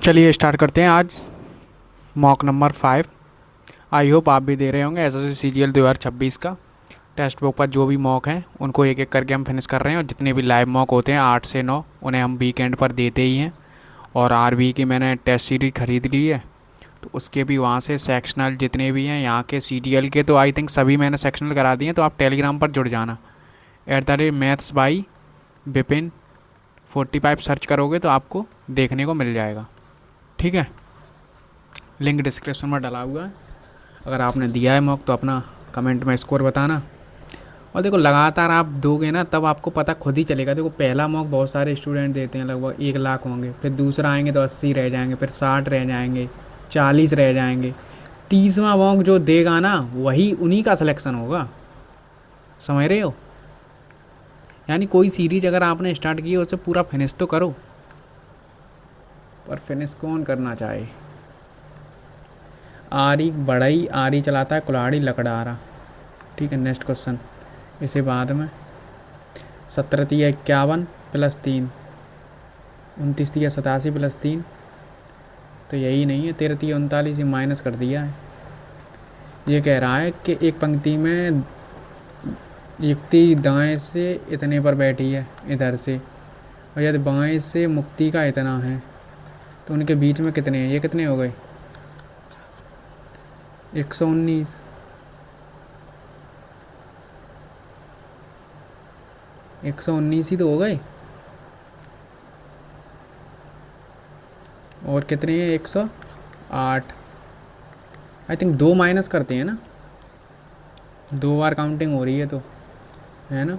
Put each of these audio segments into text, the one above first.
चलिए स्टार्ट करते हैं आज मॉक नंबर 5। आई होप आप भी दे रहे होंगे एसएससी सीजीएल 2026 का। टेक्स्ट बुक पर जो भी मॉक हैं उनको एक एक करके हम फिनिश कर रहे हैं, और जितने भी लाइव मॉक होते हैं 8 से 9 उन्हें हम वीकेंड पर देते ही हैं। और आरबी की मैंने टेस्ट सीरीज खरीद ली है, तो उसके भी वहाँ से सेक्शनल जितने भी हैं यहाँ के सीजीएल के, तो आई थिंक सभी मैंने सेक्शनल करा दिए हैं। तो आप टेलीग्राम पर जुड़ जाना, @मैथ्स बाई विपिन 45 सर्च करोगे तो आपको देखने को मिल जाएगा। ठीक है, लिंक डिस्क्रिप्शन में डाला हुआ है। अगर आपने दिया है मॉक तो अपना कमेंट में स्कोर बताना। और देखो लगातार आप दोगे ना तब आपको पता खुद ही चलेगा। देखो पहला मॉक बहुत सारे स्टूडेंट देते हैं, लगभग 1 लाख होंगे, फिर दूसरा आएंगे तो 80 रह जाएंगे, फिर 60 रह जाएंगे, 40 रह जाएंगे। 30वां मॉक जो देगा ना वही उन्हीं का सिलेक्शन होगा, समझ रहे हो। यानी कोई सीरीज अगर आपने स्टार्ट की है उसे पूरा फिनिश तो करो, पर फिनिश कौन करना चाहे। आरी बढ़ई आरी चलाता है कुल्हाड़ी लकड़ारा। ठीक है, नेक्स्ट क्वेश्चन इसे बाद में। 17 51 प्लस 3, 29 87 प्लस 3, तो यही नहीं है। 13 39 ये माइनस कर दिया है। ये कह रहा है कि एक पंक्ति में युक्ति दाएं से इतने पर बैठी है इधर से, और यदि बाएं से मुक्ति का इतना है तो उनके बीच में कितने हैं। ये कितने हो गए 119। एक सौ उन्नीस ही तो हो गए, और कितने हैं 108। आई थिंक 2 माइनस करते हैं ना, 2 बार काउंटिंग हो रही है तो, है ना।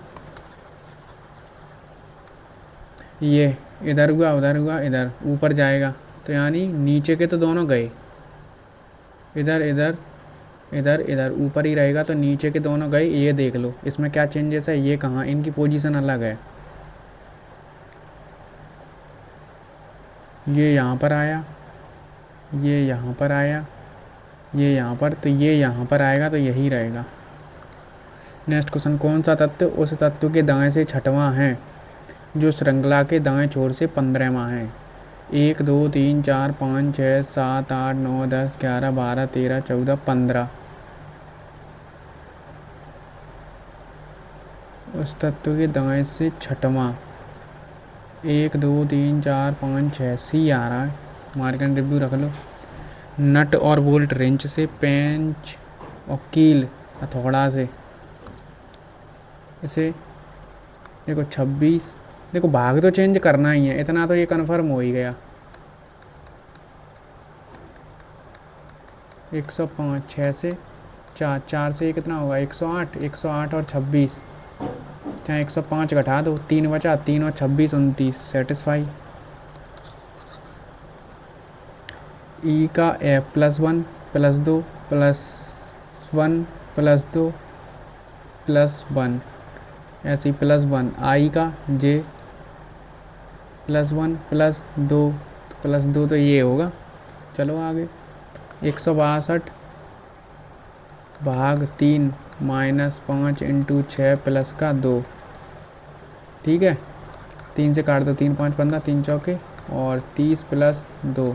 ये इधर हुआ उधर हुआ, इधर ऊपर जाएगा तो यानी नीचे के तो दोनों गए, इधर इधर इधर इधर ऊपर ही रहेगा तो नीचे के दोनों गए। ये देख लो इसमें क्या चेंजेस है, ये कहाँ, इनकी पोजीशन अलग है। ये यहाँ पर आया, ये यहाँ पर आया, ये यहाँ पर, तो ये यहाँ पर आएगा तो यही रहेगा। नेक्स्ट क्वेश्चन, कौन सा तत्व उस तत्व के दाएं से छठवां है जो श्रृंखला के दाएं छोर से 15वां है। 1 2 3 4 5 6 7 8 9 10 11 12 13 14 15। उस तत्व के दाएं से छठवां 1 2 3 4 5 6 सी आ रहा है। मार्क एंड रिव्यू रख लो। नट और बोल्ट रेंच से, पेंच और कील हथौड़ा से। इसे देखो 26। देखो भाग तो चेंज करना ही है, इतना तो ये कन्फर्म हो ही गया। 105 6 से 4, 4 से ये कितना होगा 108, 108 और 26, चाहे 105 घटा दो, 3 बचा, 3 और 26 29, सेटिस्फाई। ई का एफ +1 +2 +1 +2 +1, ऐसे ही +1। आई का जे +1 +2 तो ये होगा। चलो आगे। 162 भाग 3 -5 × 6 प्लस का 2। ठीक है, 3 से काट दो, 3 5 15, 3 चौके और 30 + 2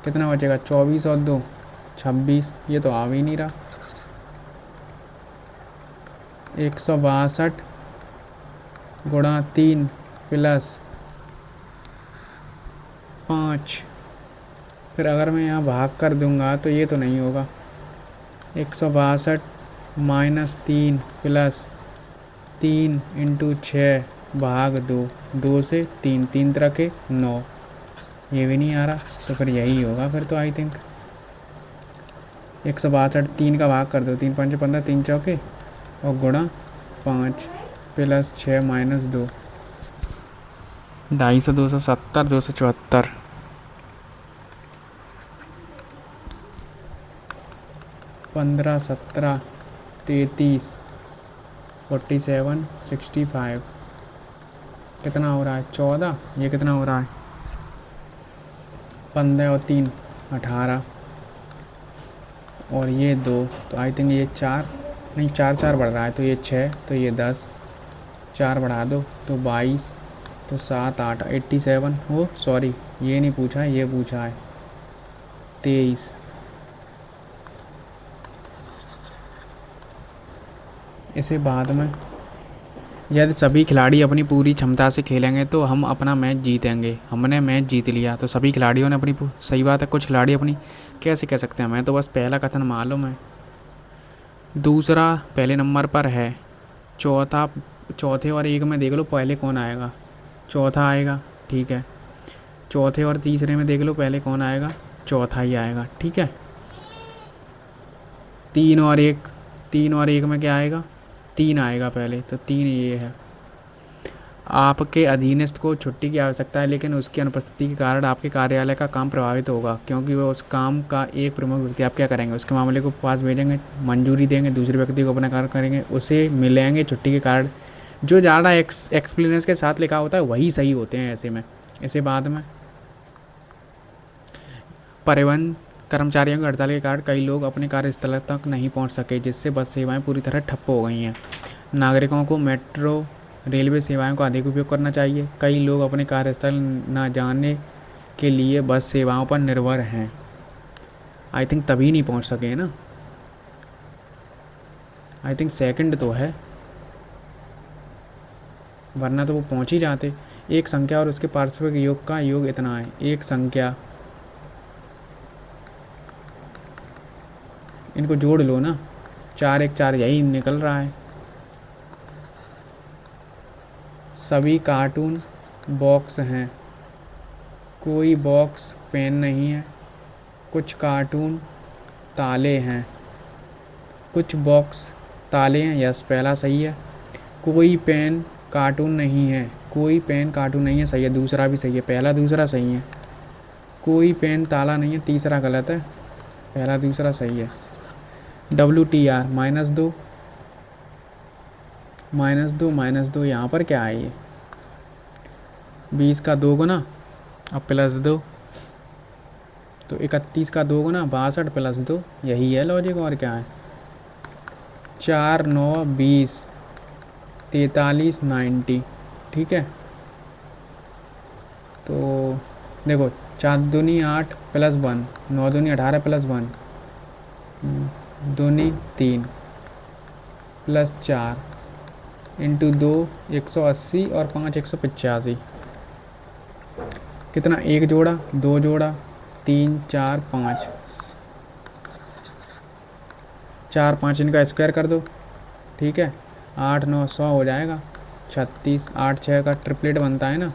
कितना बचेगा 24 और 2 26। ये तो आ भी नहीं रहा। 162 गुणा 3 + 5। फिर अगर मैं यहाँ भाग कर दूंगा तो ये तो नहीं होगा। 162 -3 + 3 × 6 भाग 2, 2 से 3, 3 तरह के 9। ये भी नहीं आ रहा, तो फिर यही होगा फिर तो आई थिंक। 162 3 का भाग कर दो, 3 5 15, 3 चौके और गुणा 5 + 6 - 2, 250 270 274, 15 17 33 47 65। कितना हो रहा है 14। ये कितना हो रहा है 15 और 3 18, और ये 2, तो आई थिंक ये 4 नहीं, 4 4 बढ़ रहा है तो ये 6, तो ये 10, 4 बढ़ा दो तो 22, तो 7 8 87 हो, सॉरी ये नहीं पूछा है, ये पूछा है 23। इसे बाद में, यदि सभी खिलाड़ी अपनी पूरी क्षमता से खेलेंगे तो हम अपना मैच जीतेंगे। हमने मैच जीत लिया तो सभी खिलाड़ियों ने अपनी सही बात है, कुछ खिलाड़ी अपनी, कैसे कह सकते हैं, मैं तो बस पहला कथन मालूम है। दूसरा पहले नंबर पर है। चौथा, चौथे और एक में देख लो पहले कौन आएगा, चौथा आएगा, ठीक है। चौथे और तीसरे में देख लो पहले कौन आएगा, चौथा ही आएगा, ठीक है। तीन और एक, तीन और एक में क्या आएगा, तीन आएगा पहले, तो तीन ये है। आपके अधीनस्थ को छुट्टी की आवश्यकता है, लेकिन उसकी अनुपस्थिति के कारण आपके कार्यालय का काम प्रभावित होगा, क्योंकि वह उस काम का एक प्रमुख व्यक्ति। आप क्या करेंगे, उसके मामले को पास भेजेंगे, मंजूरी देंगे, दूसरे व्यक्ति को अपना कार्य करेंगे, उसे मिलेंगे छुट्टी के कारण। जो ज़्यादा एक्सपीरियंस के साथ लिखा होता है वही सही होते हैं ऐसे में। ऐसे बाद में, परिवहन कर्मचारियों की हड़ताल के कारण कई लोग अपने कार्यस्थल तक नहीं पहुंच सके, जिससे बस सेवाएं पूरी तरह ठप्प हो गई हैं। नागरिकों को मेट्रो रेलवे सेवाओं का अधिक उपयोग करना चाहिए। कई लोग अपने कार्यस्थल न जाने के लिए बस सेवाओं पर निर्भर हैं। आई थिंक तभी नहीं पहुंच सके ना, आई थिंक सेकंड तो है, वरना तो वो पहुंच ही जाते। एक संख्या और उसके पार्श्विक योग का योग इतना है। एक संख्या, इनको जोड़ लो ना, चार एक चार, यही निकल रहा है। सभी कार्टून बॉक्स हैं, कोई बॉक्स पेन नहीं है। कुछ कार्टून ताले हैं, कुछ बॉक्स ताले हैं, यस पहला सही है। कोई पेन कार्टून नहीं है, कोई पेन कार्टून नहीं है, सही है, दूसरा भी सही है, पहला दूसरा सही है। कोई पेन ताला नहीं है, तीसरा गलत है, पहला दूसरा सही है। WTR -2, -2 -2, यहाँ पर क्या है ये, 20 का 2 गुना अब +2, तो 31 का 2 गुना 62 +2, यही है लॉजिक, और क्या है। 4 9 20, 43 90, ठीक है। तो देखो, 4 दूनी 8 +1, 9 दूनी 18 +1, दूनी 3 +4 इंटू 2 180 और 5 185, कितना, एक जोड़ा, दो जोड़ा, 3 4 5, 4 5 इनका स्क्वायर कर दो, ठीक है। 8 9 100 हो जाएगा, 36, 8 6 का ट्रिपलेट बनता है ना।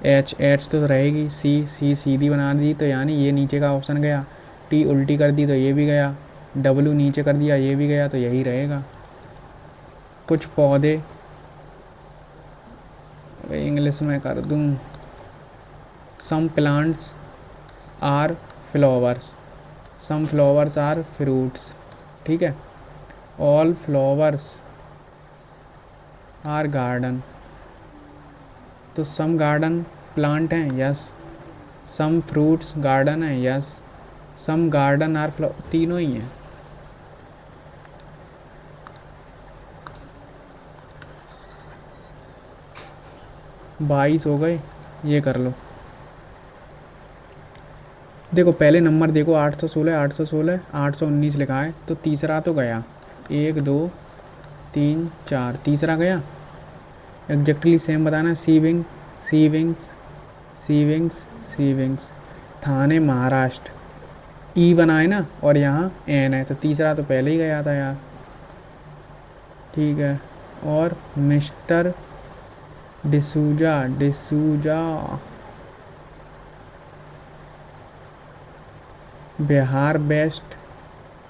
H तो रहेगी, C सीधी बना दी तो यानी ये नीचे का ऑप्शन गया, T उल्टी कर दी तो ये भी गया, W नीचे कर दिया ये भी गया, तो यही रहेगा। कुछ पौधे, इंग्लिश में कर दूँ, some plants are flowers, some flowers are fruits, ठीक है। ऑल फ्लावर्स आर गार्डन, तो सम गार्डन प्लांट हैं, यस। सम फ्रूट्स गार्डन है, yes. Some garden are flower, तीनों ही हैं। 22 हो गए, ये कर लो। देखो पहले नंबर देखो, 816 816 819 लिखा है, तो तीसरा तो गया, 1 2 3 4, तीसरा गया। एग्जैक्टली सेम बताना, सीविंग सीविंग्स सीविंग्स सीविंग्स, थाने महाराष्ट्र, ई बना है ना, और यहाँ एन है, तो तीसरा तो पहले ही गया था यार, ठीक है। और मिस्टर डिसूजा, डिसूजा बिहार बेस्ट,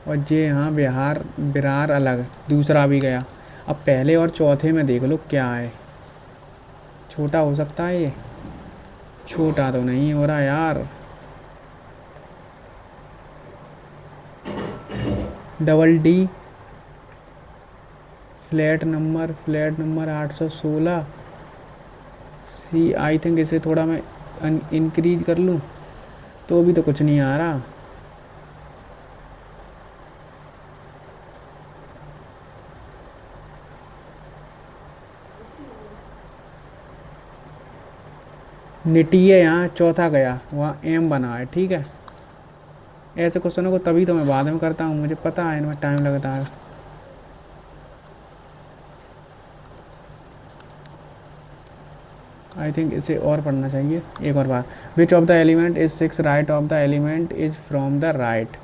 और जे यहाँ बिहार बिरार अलग, दूसरा भी गया। अब पहले और चौथे में देख लो क्या है, छोटा हो सकता है ये, छोटा तो नहीं हो रहा यार। D flat number 816, C I think इसे थोड़ा मैं इंक्रीज कर लूँ, तो भी तो कुछ नहीं आ रहा। निटिये यहाँ चौथा गया, वहाँ एम बना है, ठीक है। ऐसे क्वेश्चनों को तभी तो मैं बाद में करता हूँ, मुझे पता है इनमें टाइम लगता है। आई थिंक इसे और पढ़ना चाहिए एक और बार। Which of the element is six right of the element is from the right.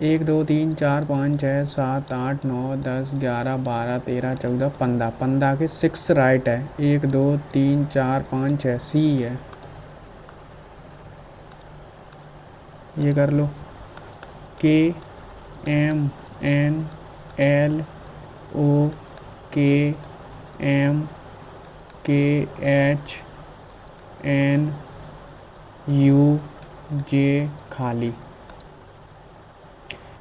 1 2 3 4 5 6 7 8 9 10 11 12 13 14 15 के 6 राइट है। 1 2 3 4 5 6 सी है, ये कर लो। के एम एन एल ओ के एम के एच एन यू जे खाली।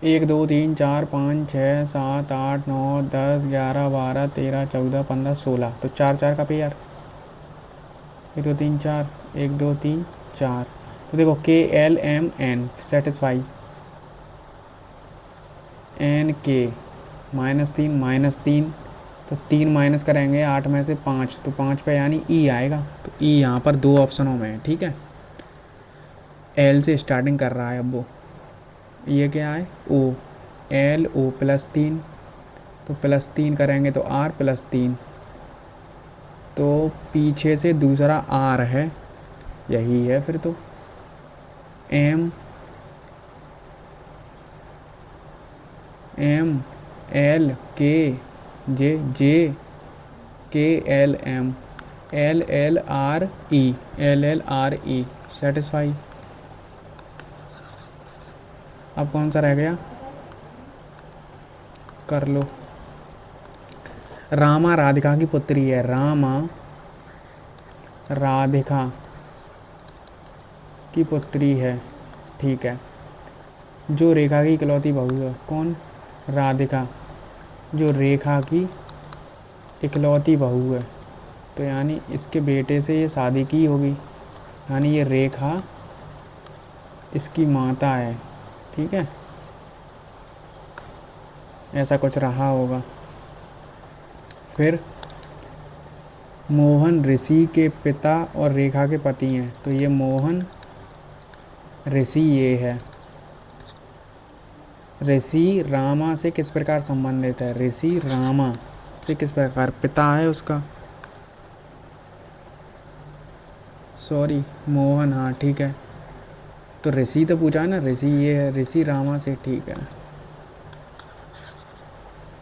1 2 3 4 5 6 7 8 9 10 11 12 13 14 15 16, तो 4 4 का पेयर। 1 2 3 4, 1 2 3 4। तो देखो K L M N satisfy, N K -3 तो 3 माइनस करेंगे 8 में से 5, तो 5 पे यानी ई आएगा। तो ई यहाँ पर 2 ऑप्शनों में है, ठीक है। एल से स्टार्टिंग कर रहा है अब वो, ये क्या है ओ, एल ओ +3, तो +3 करेंगे तो आर +3, तो पीछे से दूसरा आर है, यही है फिर तो। एम एम एल के J J K L M L L R E satisfy. अब कौन सा रह गया, कर लो। रामा राधिका की पुत्री है, रामा राधिका की पुत्री है, ठीक है। जो रेखा की इकलौती बहू है, कौन, राधिका, जो रेखा की इकलौती बहू है, तो यानी इसके बेटे से ये शादी की होगी, यानी ये रेखा इसकी माता है, ठीक है। ऐसा कुछ रहा होगा। फिर मोहन ऋषि के पिता और रेखा के पति हैं, तो ये मोहन ऋषि ये है। ऋषि रामा से किस प्रकार संबंधित है, ऋषि रामा से किस प्रकार, पिता है उसका, सॉरी मोहन, हाँ ठीक है। तो ऋषि तो पूछा है ना, ऋषि ये है, ऋषि रामा से, ठीक है।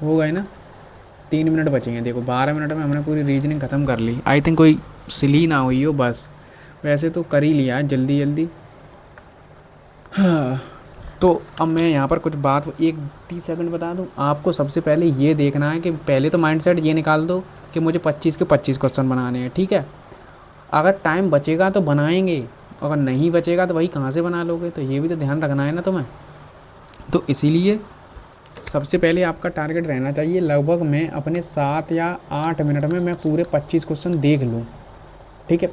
हो गए ना, 3 मिनट बचेंगे। देखो 12 मिनट में हमने पूरी रीजनिंग ख़त्म कर ली। आई थिंक कोई सिली ना हुई हो बस, वैसे तो कर ही लिया है जल्दी जल्दी। हाँ, तो अब मैं यहाँ पर कुछ बात 1 30 सेकंड बता दूँ आपको। सबसे पहले ये देखना है कि पहले तो माइंडसेट ये निकाल दो कि मुझे 25 के 25 क्वेश्चन बनाने हैं, ठीक है। अगर टाइम बचेगा तो बनाएंगे, अगर नहीं बचेगा तो भाई कहाँ से बना लोगे, तो ये भी तो ध्यान रखना है ना तुम्हें। तो इसीलिए सबसे पहले आपका टारगेट रहना चाहिए लगभग मैं अपने 7 या 8 मिनट में मैं पूरे 25 क्वेश्चन देख लूँ, ठीक है।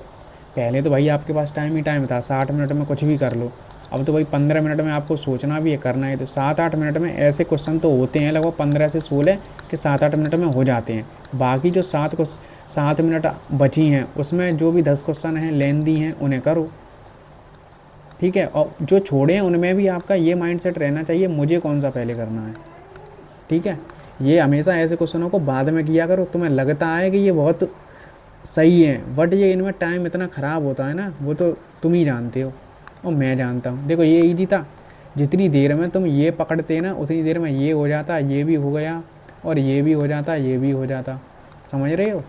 पहले तो भाई आपके पास टाइम ही टाइम था, 60 मिनट में कुछ भी कर लो। अब तो भाई 15 मिनट में आपको सोचना भी है, करना है, तो 7 8 मिनट में ऐसे क्वेश्चन तो होते हैं लगभग 15 से 16 कि 7 8 मिनट में हो जाते हैं। बाकी जो 7 मिनट बची हैं उसमें जो भी 10 क्वेश्चन हैं लेंदी हैं उन्हें करो, ठीक है। और जो छोड़े हैं उनमें भी आपका ये माइंडसेट रहना चाहिए मुझे कौन सा पहले करना है, ठीक है। ये हमेशा ऐसे क्वेश्चनों को बाद में किया करो। तुम्हें लगता है कि ये बहुत सही है, बट ये इनमें टाइम इतना ख़राब होता है ना, वो तो तुम ही जानते हो और मैं जानता हूँ। देखो ये इजी था, जितनी देर में तुम ये पकड़ते ना उतनी देर में ये हो जाता, ये भी हो गया और ये भी हो जाता, ये भी हो जाता, समझ रहे हो।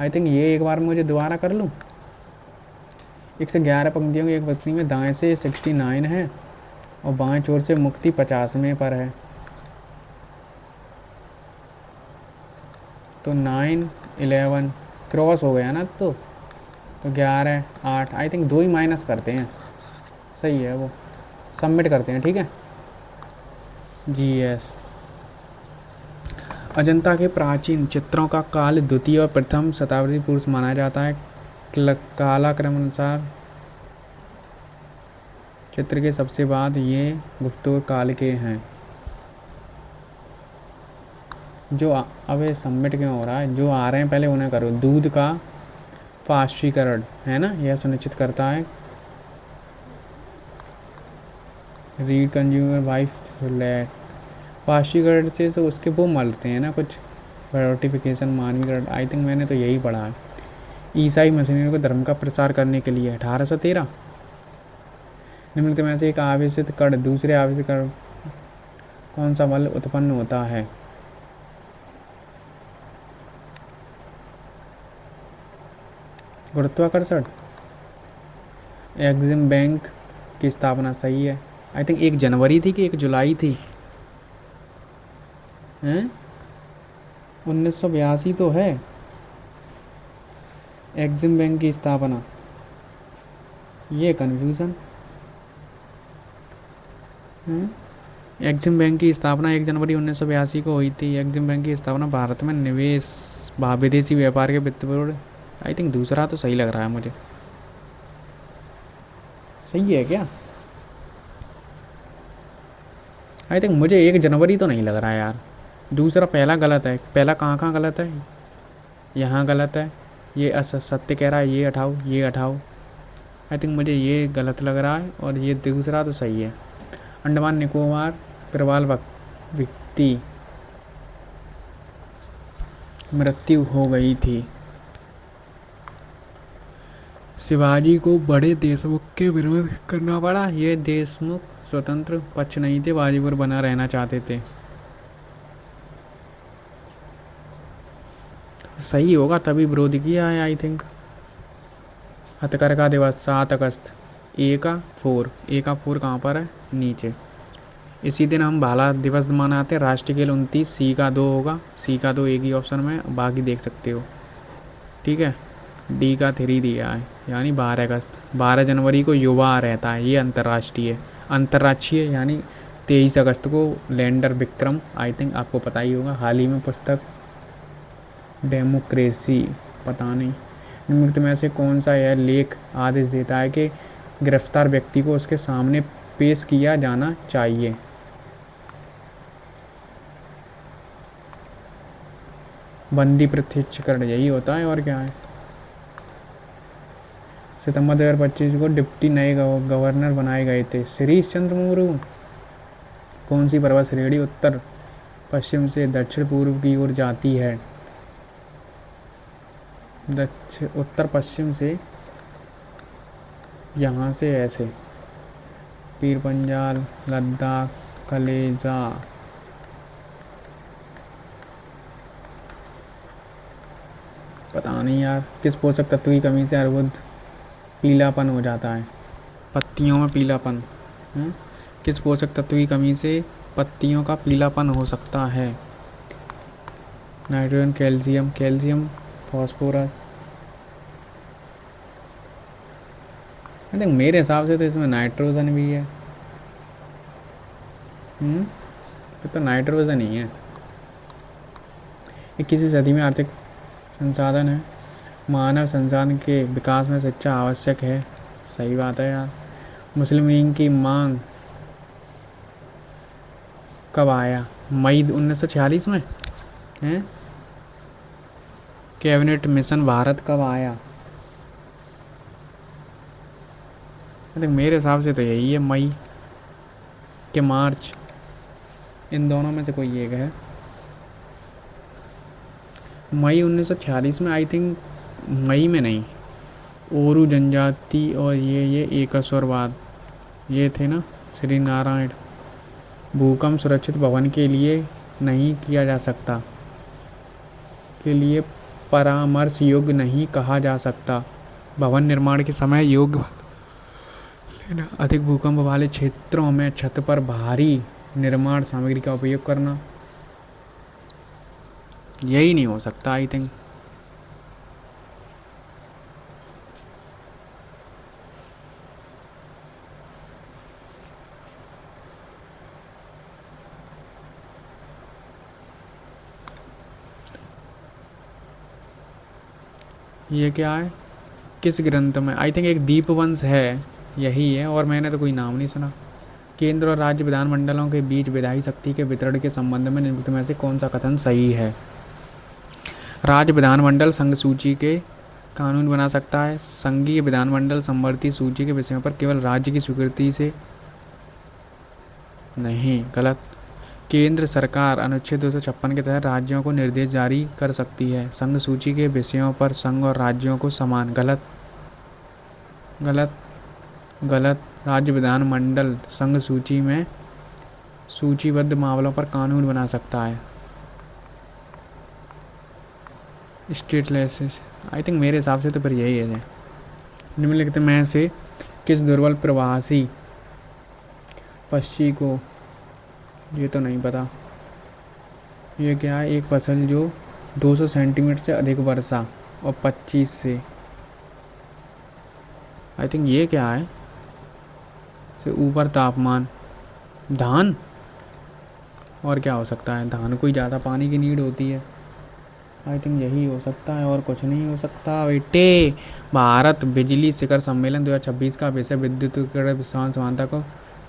आई थिंक ये एक बार मुझे दोबारा कर लूँ। 111 पंक्तियों की एक पंक्ति में दाएं से 69 है और बाएं छोर से मुक्ति 50वें पर है, तो 9 11 क्रॉस हो गया ना, तो 11 8, आई थिंक 2 ही माइनस करते हैं, सही है वो। सबमिट करते हैं, ठीक है। G S. अजंता के प्राचीन चित्रों का काल द्वितीय और प्रथम शताब्दी पूर्व माना जाता है। कालाक्रम अनुसार चित्र के सबसे बाद ये गुप्तोर काल के हैं। जो अब सबमिट क्यों हो रहा है, जो आ रहे हैं पहले उन्हें करो। दूध का पाश्चीकरण है ना, यह सुनिश्चित करता है रीड कंज्यूमर वाई फ्लैट। पाश्चीकरण से तो उसके वो मरते हैं ना कुछ, फोर्टिफिकेशन मानवीकरण, आई थिंक मैंने तो यही पढ़ा है। ईसाई मशीनरी को धर्म का प्रसार करने के लिए 1813। निम्नलिखित में से एक आवेशित कण दूसरे आवेशित कण कौन सा बल उत्पन्न होता है? गुरुत्वाकर्षण। एग्जिम बैंक की स्थापना सही है। आई थिंक 1 जनवरी थी कि 1 जुलाई थी, हैं? 1982 तो है एग्जिम बैंक की स्थापना। ये कन्फ्यूज़न। एग्जिम बैंक की स्थापना 1 जनवरी 1982 को हुई थी। एग्जिम बैंक की स्थापना भारत में निवेश विदेशी व्यापार के वित्तपोषण। आई थिंक दूसरा तो सही लग रहा है मुझे। सही है क्या? आई थिंक मुझे 1 जनवरी तो नहीं लग रहा है यार। दूसरा पहला गलत है। पहला कहाँ कहाँ गलत है? यहाँ गलत है, ये असत्य कह रहा है, ये हटाओ, ये हटाओ। आई थिंक मुझे ये गलत लग रहा है और ये दूसरा तो सही है। अंडमान निकोबार प्रवाल व्यक्ति मृत्यु हो गई थी। शिवाजी को बड़े देशमुख के विरोध करना पड़ा। ये देशमुख स्वतंत्र पक्ष नहीं थे, बाजीपुर बना रहना चाहते थे। सही होगा, तभी विरोध किया है आई थिंक। हथकरघा दिवस 7 अगस्त। ए का फोर कहाँ पर है? नीचे। इसी दिन हम भाला दिवस मनाते हैं। राष्ट्रीय खेल 29। सी का 2 होगा, सी का 2 एक ही ऑप्शन में, बाकी देख सकते हो। ठीक है, डी का 3 दिया है, यानी 12 अगस्त। 12 जनवरी को युवा रहता है, ये अंतर्राष्ट्रीय। अंतर्राष्ट्रीय यानी 23 अगस्त को लैंडर विक्रम, आई थिंक आपको पता ही होगा, हाल ही में पुस्तक डेमोक्रेसी, पता नहीं। निम्नलिखित में से कौन सा यह लेख आदेश देता है कि गिरफ्तार व्यक्ति को उसके सामने पेश किया जाना चाहिए? बंदी प्रत्यक्षीकरण यही होता है और क्या है। सितंबर 2025 को डिप्टी नए गवर्नर बनाए गए थे श्रीश चंद्र मुर्मू। कौन सी पर्वत श्रेणी उत्तर पश्चिम से दक्षिण पूर्व की ओर जाती है? उत्तर पश्चिम से, यहाँ से ऐसे, पीर पंजाल, लद्दाख, कलेजा। पता नहीं यार। किस पोषक तत्व की कमी से अर्बुद पीलापन हो जाता है? पत्तियों में पीलापन। किस पोषक तत्व की कमी से पत्तियों का पीलापन हो सकता है? Nitrogen, calcium, calcium, phosphorus. आई थिंक मेरे हिसाब से तो इसमें नाइट्रोजन भी है। तो नाइट्रोजन ही है। 21वीं सदी में आर्थिक संसाधन है, मानव संसाधन के विकास में शिक्षा आवश्यक है। सही बात है यार। मुस्लिम लीग की मांग कब आया? मई 1946 में। हैं? कैबिनेट मिशन भारत कब आया? अरे मेरे हिसाब से तो यही है, मई के मार्च, इन दोनों में से कोई एक है। मई 1946 में, आई थिंक मई में नहीं। ओरू जनजाति और ये एकस्वरवाद, ये थे ना। श्री नारायण, भूकंप सुरक्षित भवन के लिए नहीं किया जा सकता, के लिए परामर्श योग्य नहीं कहा जा सकता। भवन निर्माण के समय योग्य लेना, अधिक भूकंप वाले क्षेत्रों में छत पर भारी निर्माण सामग्री का उपयोग करना। यही नहीं हो सकता आई थिंक। ये क्या है? किस ग्रंथ में? आई थिंक एक दीपवंश है, यही है, और मैंने तो कोई नाम नहीं सुना। केंद्र और राज्य विधानमंडलों के बीच विधायी शक्ति के वितरण के संबंध में निम्नलिखित में से कौन सा कथन सही है? राज्य विधानमंडल संघ सूची के कानून बना सकता है। संघीय विधानमंडल संवर्ती सूची के विषयों पर केवल राज्य की स्वीकृति से नहीं, गलत। केंद्र सरकार अनुच्छेद 256 के तहत राज्यों को निर्देश जारी कर सकती है। संघ सूची के विषयों पर संघ और राज्यों को समान, गलत। गलत। गलत। राज्य विधानमंडल संघ सूची में सूचीबद्ध मामलों पर कानून बना सकता है। स्टेट लेसेस, आई थिंक मेरे हिसाब से तो फिर यही है। निम्नलिखित में से किस दुर्बल प्रवासी पक्षी को, ये तो नहीं पता, ये क्या है, एक फसल जो 200 सेंटीमीटर से अधिक वर्षा और 25 से, आई थिंक ये क्या है, से ऊपर तापमान, धान। और क्या हो सकता है, धान को ही ज़्यादा पानी की नीड होती है। आई थिंक यही हो सकता है और कुछ नहीं हो सकता बेटे। भारत बिजली शिखर सम्मेलन 2026 का विषय विद्युतीकरण विश्वास समानता को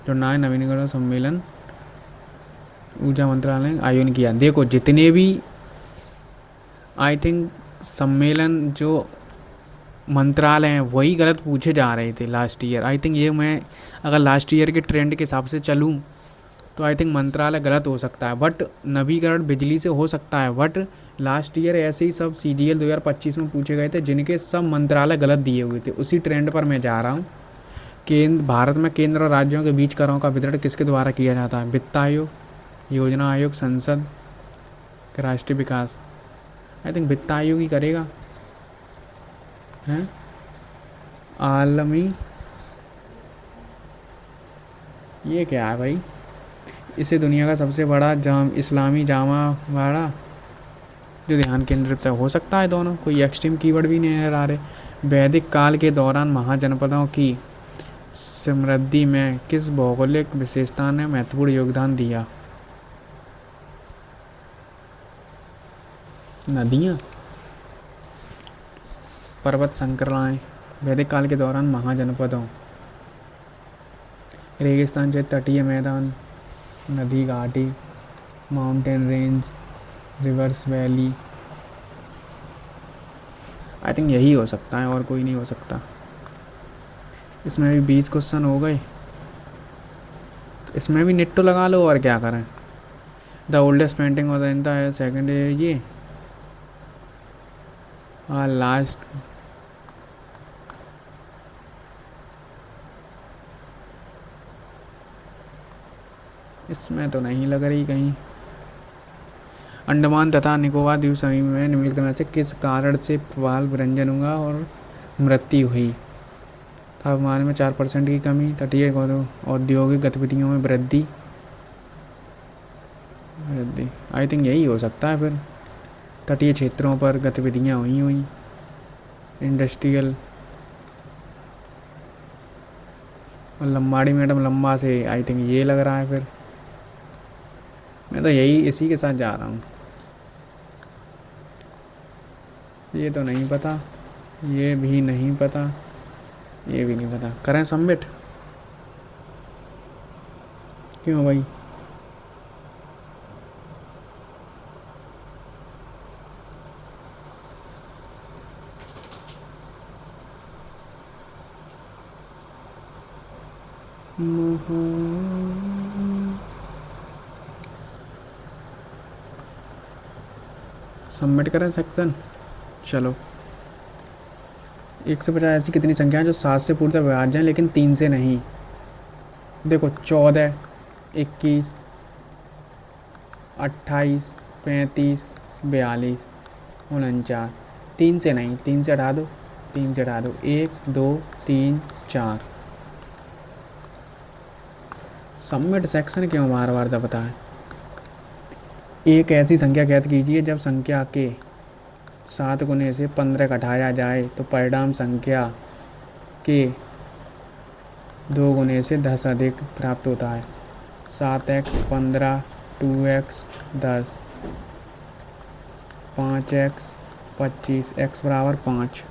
जुड़ना है। नवीनीकरण सम्मेलन ऊर्जा मंत्रालय ने आयोजन किया। देखो जितने भी आई थिंक सम्मेलन जो मंत्रालय हैं वही गलत पूछे जा रहे थे लास्ट ईयर। आई थिंक ये मैं अगर लास्ट ईयर के ट्रेंड के हिसाब से चलूँ तो आई थिंक मंत्रालय गलत हो सकता है, बट नवीकरण बिजली से हो सकता है। बट लास्ट ईयर ऐसे ही सब CGL 2025 में पूछे गए थे जिनके सब मंत्रालय गलत दिए हुए थे। उसी ट्रेंड पर मैं जा रहा हूँ। भारत में केंद्र और राज्यों के बीच करों का वितरण किसके द्वारा किया जाता है? वित्त आयोग, योजना आयोग, संसद, राष्ट्रीय विकास। आई थिंक वित्त आयोग ही करेगा, हैं? आलमी, ये क्या है भाई? इसे दुनिया का सबसे बड़ा इस्लामी जामा वाड़ा जो ध्यान केंद्रित हो सकता है दोनों। कोई एक्सट्रीम कीवर्ड भी नहीं आ रहे। वैदिक काल के दौरान महाजनपदों की समृद्धि में किस भौगोलिक विशेषता ने महत्वपूर्ण योगदान दिया? नदियाँ, पर्वत श्रृंखलाएं। वैदिक काल के दौरान महाजनपदों, रेगिस्तान क्षेत्र, तटीय मैदान, नदी घाटी, mountain range, reverse valley. I think यही हो सकता है और कोई नहीं हो सकता। इसमें भी 20 क्वेश्चन हो गए, इसमें भी नेट तो लगा लो और क्या करें। The oldest painting of the इंता है सेकेंड, ये लास्ट। इसमें तो नहीं लग रही कहीं। अंडमान तथा निकोबार द्वीप समूह में निम्नलिखित में से किस कारण से प्रवाल विरंजन हुआ और मृत्यु हुई? तापमान में 4% की कमी, तटीय औद्योगिक गतिविधियों में वृद्धि। आई थिंक यही हो सकता है फिर। तटीय क्षेत्रों पर गतिविधियाँ हुई इंडस्ट्रियल। और लंबाड़ी मैडम लंबा से, आई थिंक ये लग रहा है फिर। मैं तो यही इसी के साथ जा रहा हूँ। ये तो नहीं पता, ये भी नहीं पता, ये भी नहीं पता। करें सबमिट? क्यों भाई? सबमिट करें सेक्शन। चलो, 1 से 50 ऐसी कितनी संख्या है जो 7 से पूर्णतः विभाज्य हैं लेकिन 3 से नहीं? देखो 14, 21, 28, 35, 42, 49। 3 से नहीं, 3 से हटा दो, 3 से हटा दो। 1, 2, 3, 4। सबमिट सेक्शन क्यों बार बार दबता है? एक ऐसी संख्या ज्ञात कीजिए जब संख्या के 7 गुने से 15 घटाया जाए तो परिणाम संख्या के 2 गुने से 10 अधिक प्राप्त होता है। 7x 15, 2x 10, 5x 25, x बराबर 5।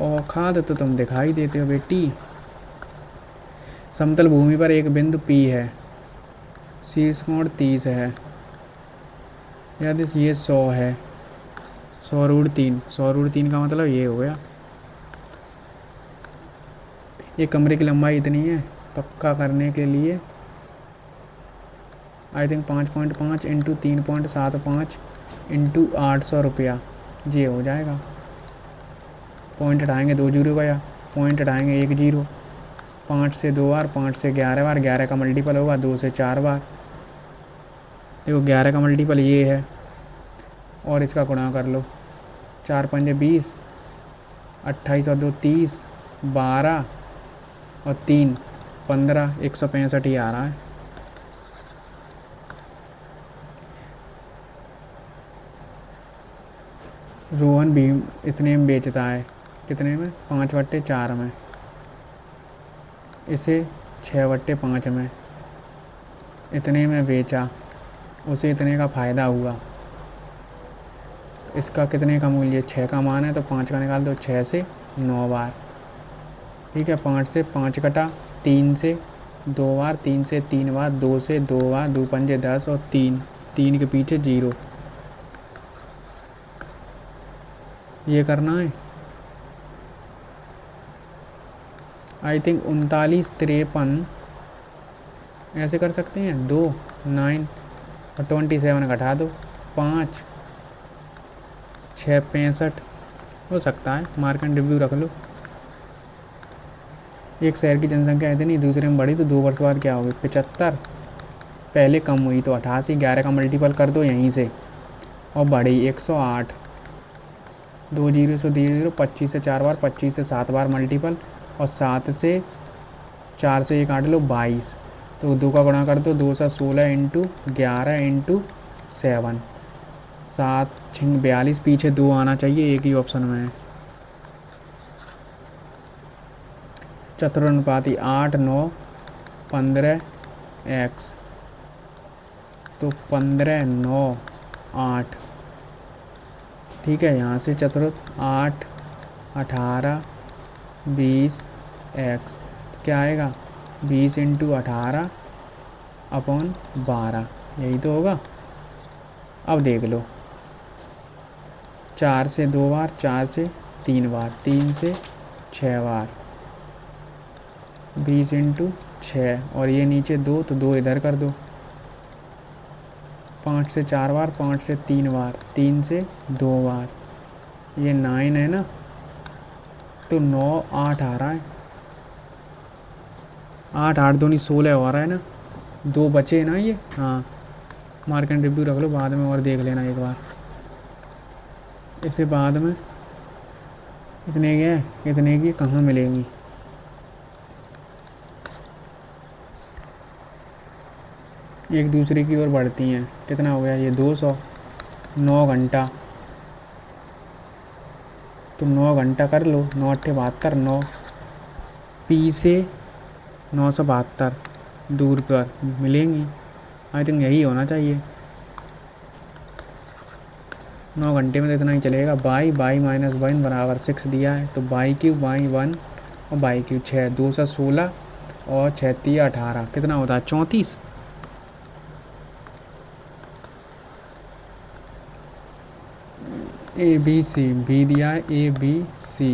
औकात तो तुम दिखाई देते हो बेटी। समतल भूमि पर एक बिंदु P है, शीर्ष कोण 30 है, याद ये 100 है, 100√3, 100√3 का मतलब ये हो गया। ये कमरे की लंबाई इतनी है, पक्का करने के लिए आई थिंक 5.5 इंटू 3.75 इंटू 800 रुपया, ये हो जाएगा। पॉइंट हटाएंगे 2 जीरो का, या पॉइंट हटाएंगे 1 जीरो। 5 से 2 बार, 5 से 11 बार, 11 का मल्टीपल होगा 2 से 4 बार। देखो 11 का मल्टीपल ये है, और इसका गुणा कर लो। 4 पंजे 20, 28 और 2 30, 12 और 3 15, 165 ही आ रहा है। रोहन भी इतने में बेचता है, कितने में? 5/4 में। इसे 6/5 में इतने में बेचा, उसे इतने का फ़ायदा हुआ। इसका कितने का मूल्य? 6 का मान है तो 5 का निकाल दो। 6 से 9 बार, ठीक है। 5 से 5 कटा, 3 से 2 बार, 3 से 3 बार, 2 से 2 बार, 2 पंजे 10 और 3 के पीछे 0। ये करना है आई थिंक 39 53, ऐसे कर सकते हैं। 2 9 और 27 घटा दो, 5 6 65 हो सकता है। मार्क एंड रिव्यू रख लो। एक शहर की जनसंख्या इतनी, दूसरे में बढ़ी तो 2 वर्ष बाद क्या होगी? 75। पहले कम हुई तो 88, 11 का मल्टीपल कर दो यहीं से, और बढ़ी 108। 2 जीरो से 2 जीरो, 25 से 4 बार, 25 से 7 बार मल्टीपल, और 7 से 4 से ये काट लो 22। तो 2 का गुणा कर दो, 2 से 16 इंटू 11 इंटू 7, 7 6 42, पीछे 2 आना चाहिए, एक ही ऑप्शन में है। चतुरानुपाती 8 9 15 x, तो 15 9 8, ठीक है। यहाँ से चतुर्थ 8 18 20 x, क्या आएगा? 20 इंटू 18 अपॉन 12, यही तो होगा। अब देख लो, 4 से 2 बार, 4 से 3 बार, 3 से 6 बार, 20 इंटू 6, और ये नीचे 2 तो 2 इधर कर दो। 5 से 4 बार, 5 से 3 बार, 3 से 2 बार, ये 9 है ना, तो 9 8 आ रहा है। 8 8 दूनी 16 हो रहा है ना, 2 बचे ना ये। हाँ, मार्क एंड रिव्यू रख लो, बाद में और देख लेना एक बार। इसे बाद में इतने की कहाँ मिलेंगी? एक दूसरे की ओर बढ़ती हैं। कितना हो गया ये? 200। 9 घंटा, तो 9 घंटा कर लो। 9 अट्ठे 72, 9 पी से 972 दूर पर मिलेंगी। आई थिंक यही होना चाहिए। 9 घंटे में तो इतना ही चलेगा। बाई माइनस 1 बराबर 6 दिया है, तो बाई क्यूब बाई 1 और बाई क्यूब 6, 216 और 6 18, कितना होता है? 34। ए बी सी, बी दिया है A B C,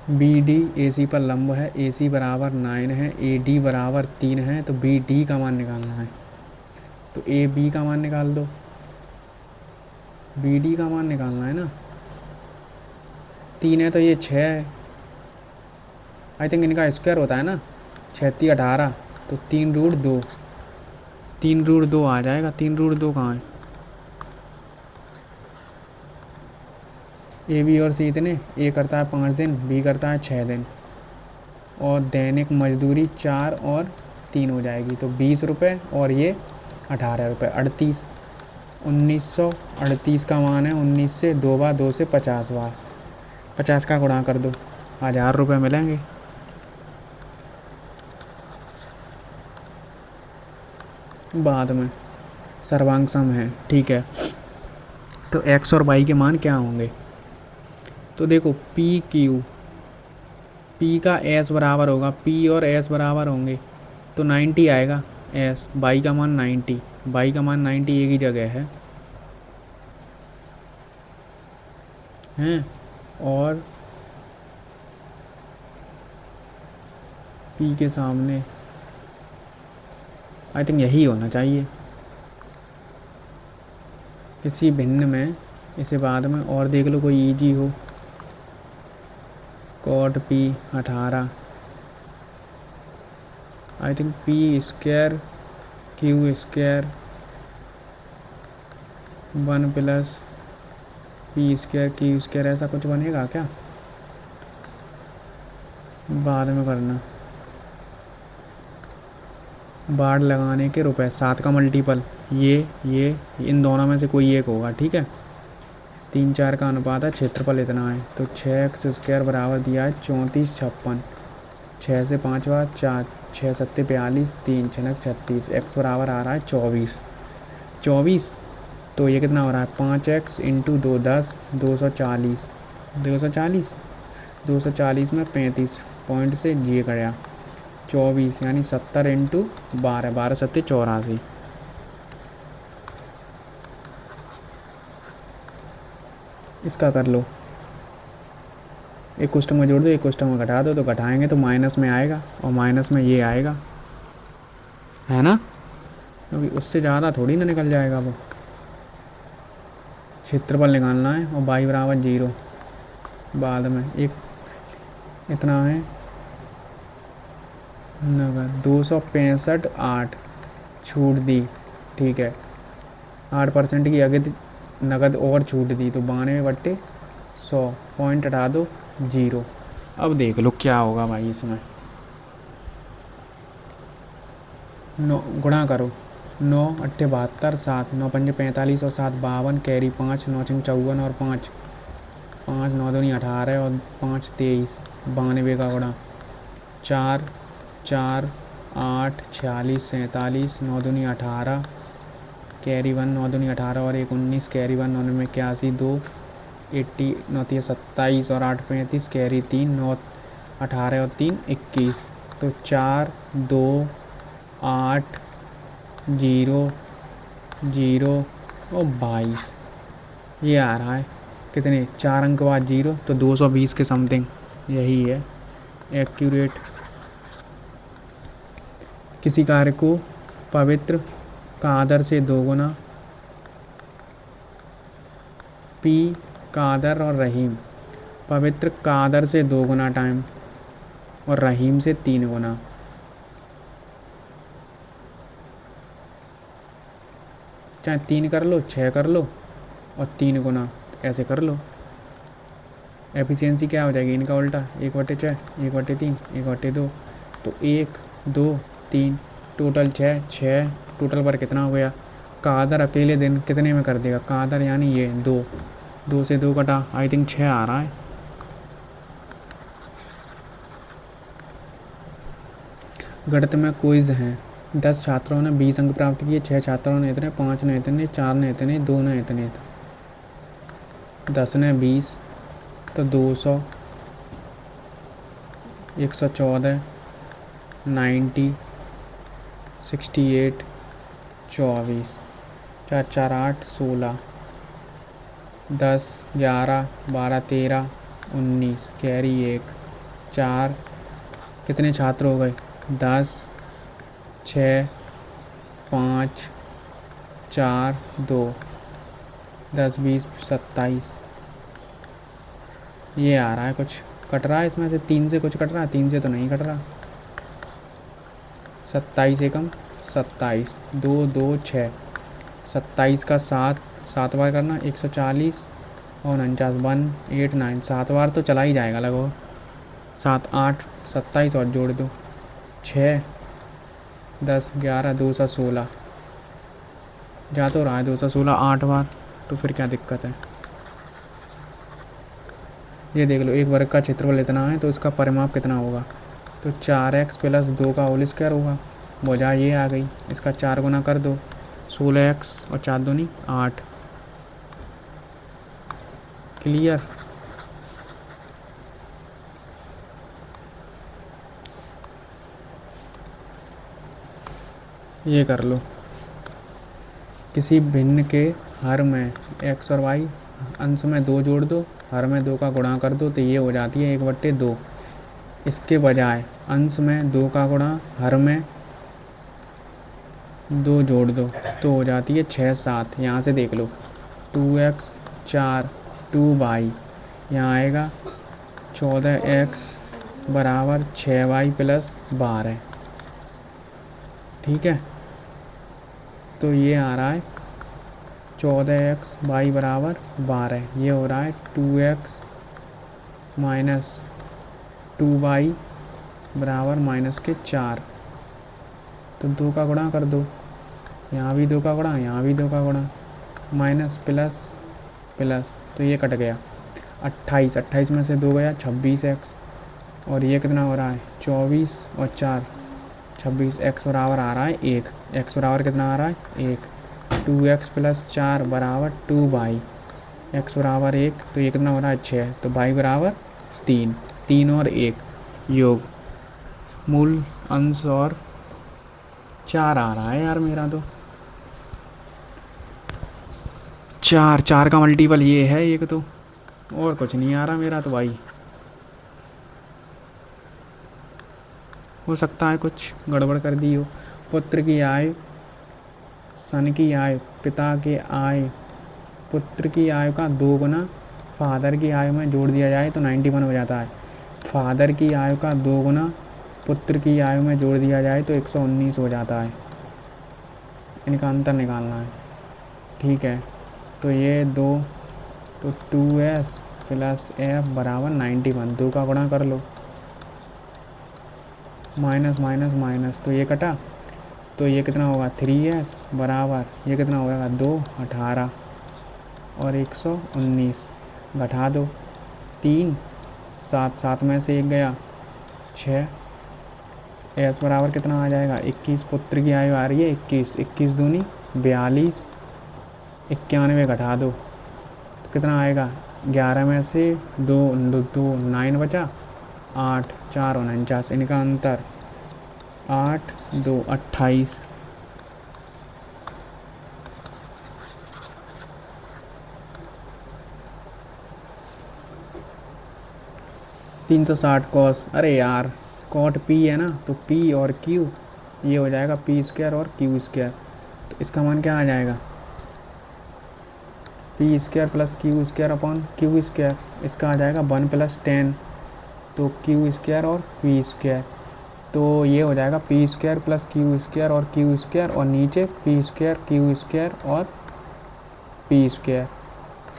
B D A C पर लंब है, ए सी बराबर 9 है, ए डी बराबर 3 है, तो बी डी का मान निकालना है। तो ए बी का मान निकाल दो, बी डी का मान निकालना है ना। 3 है तो ये 6 है। आई थिंक इनका स्क्वायर होता है ना, 36 18, तो 3√2, 3√2 आ जाएगा। 3√2 कहाँ है? ए बी और सी इतने, ए करता है 5 दिन, बी करता है 6 दिन, और दैनिक मजदूरी 4 और 3 हो जाएगी, तो 20 रुपये, और ये 18 रुपये, 38। 1938 का मान है। 19 से 2 बार, 2 से 50 बार, 50 का गुणा कर दो, 1000 रुपये मिलेंगे। बाद में सर्वांग सम है, ठीक है। तो एक्स और वाई के मान क्या होंगे? तो देखो पी क्यू, पी का एस बराबर होगा, पी और एस बराबर होंगे, तो 90 आएगा एस, वाई का मान 90, बाई का मान 90 एक ही जगह है हैं। और पी के सामने आई थिंक यही होना चाहिए किसी भिन्न में। इसे बाद में और देख लो कोई ईजी हो। Cot P 18 I think P square Q square 1 plus P square Q square ऐसा कुछ बनेगा क्या? बाद में करना। बाढ़ लगाने के रुपए 7 का मल्टीपल ये इन दोनों में से कोई एक होगा। ठीक है, 3 4 का अनुपात है, क्षेत्रफल इतना है तो 6x² बराबर दिया है 3456। 6 से 5 बार 4, 6 7 42, 3 6 36, x बराबर आ रहा है 24। 24 तो ये कितना हो रहा है 5x इंटू 2 10 240। 240 240 में 35 पॉइंट से जी गया 24 यानी 70 इंटू 12 12 7 84। इसका कर लो, एक क्वेश्चन में जोड़ दो एक क्वेश्चन में घटा दो, तो घटाएंगे तो माइनस में आएगा और माइनस में ये आएगा, है ना, क्योंकि उससे ज़्यादा थोड़ी ना निकल जाएगा वो। क्षेत्रफल निकालना है और बाई बराबर 0 बाद में एक इतना है नगद 265 8 छूट दी। ठीक है, 8% की अगत नगद और छूट दी तो 92/100 पॉइंट हटा दो 0। अब देख लो क्या होगा भाई इसमें। 9 गुणा करो 9 8 72 7 9 5 45 और 7 52 कैरी 5 9 6 54 और 5 5 9 2 18 और 5 23 92 का गुणा 4 4 8 46 47 9 2 18 कैरी 1 9 2 18 और 1 19 कैरी 1 9 में 81 2 80 9 3 27 और 8 35 कैरी 3 9 18 और 3 21 तो 4 2 8 0 0 और 22 ये आ रहा है। कितने 4 अंक बाद 0 तो 220 के समथिंग यही है एक्यूरेट। किसी कार्य को पवित्र का आदर से 2 गुना पी का आदर और रहीम पवित्र का आदर से 2 गुना टाइम और रहीम से 3 गुना। चाहे 3 कर लो 6 कर लो और 3 गुना ऐसे कर लो। एफिशिएंसी क्या हो जाएगी इनका उल्टा 1/6 1/3 1/2 तो 1 2 3 टोटल 6 6 टोटल पर कितना हो गया। कादर अकेले दिन कितने में कर देगा कादर यानी ये 2 2 से 2 कटा आई थिंक 6 आ रहा है। गणित में क्विज हैं 10 छात्रों ने 20 अंक प्राप्त किए 6 छात्रों ने इतने 5 ने इतने 4 ने इतने 2 ने इतने 10 ने 20 तो 200 114 90 68 24 4 4 8 16 10 11 12 13 19 कैरी 1 4 कितने छात्र हो गए 10 6 5 4 2 10 20 27 ये आ रहा है। कुछ कट रहा है इसमें से 3 से कुछ कट रहा है 3 से तो नहीं कट रहा। 27 एकम 27 2 2 6 27 का 7 बार करना 140 और 49 1 8 9 7 बार तो चला ही जाएगा लगभग 7 8 27 और जोड़ दो 6 10 11 216 जा तो रहा है 216 8 बार तो फिर क्या दिक्कत है। ये देख लो एक वर्ग का क्षेत्रफल इतना है तो इसका परिमाप कितना होगा तो 4x + 2 का होल स्क्वायर होगा। भुजा ये आ गई इसका 4 गुना कर दो 16x और 4 दूनी 8 क्लियर। ये कर लो किसी भिन्न के हर में एक्स और वाई, अंश में 2 जोड़ दो, हर में 2 का गुणा कर दो, तो ये हो जाती है 1/2। इसके बजाय अंश में 2 का गुणा, हर में 2 जोड़ दो, तो हो जाती है 6 7। यहाँ से देख लो 2x 4 2y, यहाँ आएगा 14x बराबर 6y प्लस 12। ठीक है, तो ये आ रहा है 14x y बराबर 12। ये हो रहा है 2x माइनस 2y बराबर -4। तो 2 का गुणा कर दो, यहाँ भी 2 का गुणा, यहाँ भी 2 का गुणा, माइनस प्लस प्लस, तो ये कट गया। 28, 28 में से 2 गया 26x, और ये कितना हो रहा है 24 और 4 26। x बराबर आ रहा है 1। x बराबर कितना आ रहा है 1। 2x प्लस 4 बराबर 2y, x बराबर 1, तो ये कितना हो रहा है 6, तो y बराबर 3। 3 और 1 योग मूल अंश और 4 आ रहा है यार मेरा तो। 4 का मल्टीपल ये है एक, तो और कुछ नहीं आ रहा मेरा तो भाई। हो सकता है कुछ गड़बड़ कर दी हो। पुत्र की आय, सन की आय, पिता की आय, पुत्र की आय का 2 गुना फादर की आय में जोड़ दिया जाए तो 91 हो जाता है। फादर की आय का 2 गुना पुत्र की आय में जोड़ दिया जाए तो 119 हो जाता है। इनका अंतर निकालना है। ठीक है, तो ये 2, तो 2s प्लस f बराबर 91। 2 का गुणा कर लो, माइनस माइनस माइनस, तो ये कटा, तो ये कितना होगा 3s बराबर, ये कितना होगा 2 18 और 119। घटा दो 3 7, 7 में से 1 गया 6। s बराबर कितना आ जाएगा 21। पुत्र की आयु आ रही है 21, 21 दूनी 42, 91 घटा दो तो कितना आएगा 11 में से 2 2 9 बचा, 8 4 49। इनका अंतर 8 2 28। 360 कॉस, अरे यार कॉट p है ना, तो p और q ये हो जाएगा p² और q²। तो इसका मान क्या आ जाएगा p² plus q² upon q²। इसका आ जाएगा 1 + 10, तो q² और p²। तो ये हो जाएगा p² प्लस q² और q², और नीचे p² q² और p²।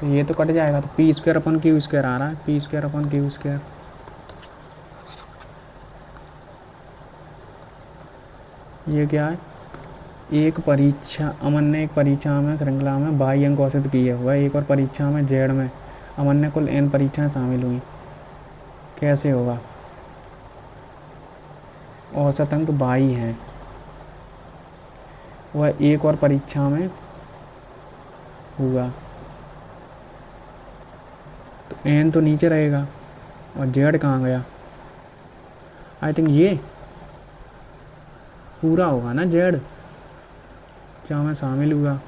तो ये तो कट जाएगा, तो p² अपॉन q² आ रहा है, p² अपॉन q²। ये क्या है, एक परीक्षा, अमन ने एक परीक्षा में श्रृंखला में 22 अंक औसत किए हुआ है। एक और परीक्षा में जेड में अमन ने कुल n परीक्षाएं शामिल हुई। कैसे होगा, औसत अंक 22 हैं, वह एक और परीक्षा में हुआ, तो n तो नीचे रहेगा और जेड कहाँ गया। आई थिंक ये पूरा होगा ना जेड, जहाँ मैं शामिल हुआ,